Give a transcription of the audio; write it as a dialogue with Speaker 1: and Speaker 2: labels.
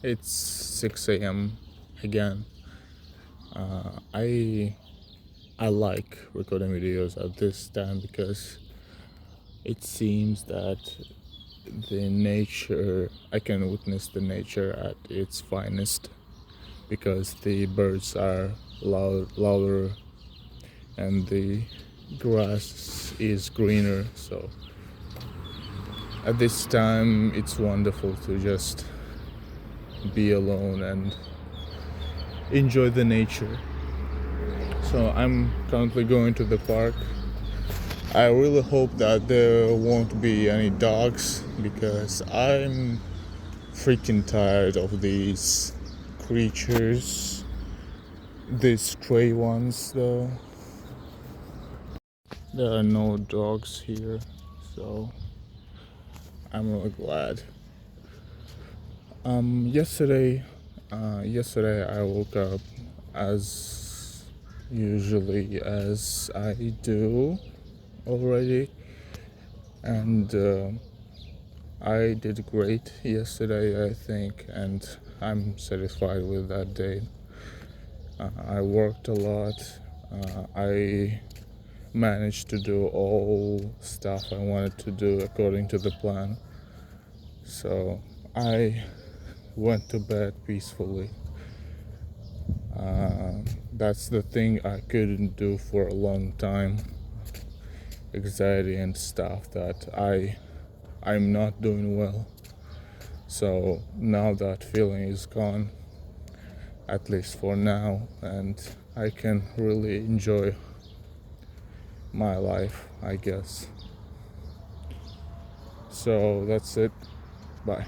Speaker 1: It's 6 a.m. again. I like recording videos at this time because it seems that the nature I can witness the nature at its finest because the birds are louder and the grass is greener. So at this time, it's wonderful to just be alone and enjoy the nature. So I'm currently going to the park. I really hope that there won't be any dogs because I'm freaking tired of these creatures, these stray ones though. There are no dogs here, so I'm really glad. Yesterday, yesterday I woke up as usually as I do already, and I did great yesterday, I think, and I'm satisfied with that day. I worked a lot. I managed to do all stuff I wanted to do according to the plan. So I went to bed peacefully. That's the thing I couldn't do for a long time. Anxiety and stuff that I'm not doing well. So now that feeling is gone, at least for now, and I can really enjoy my life, I guess. So that's it. Bye.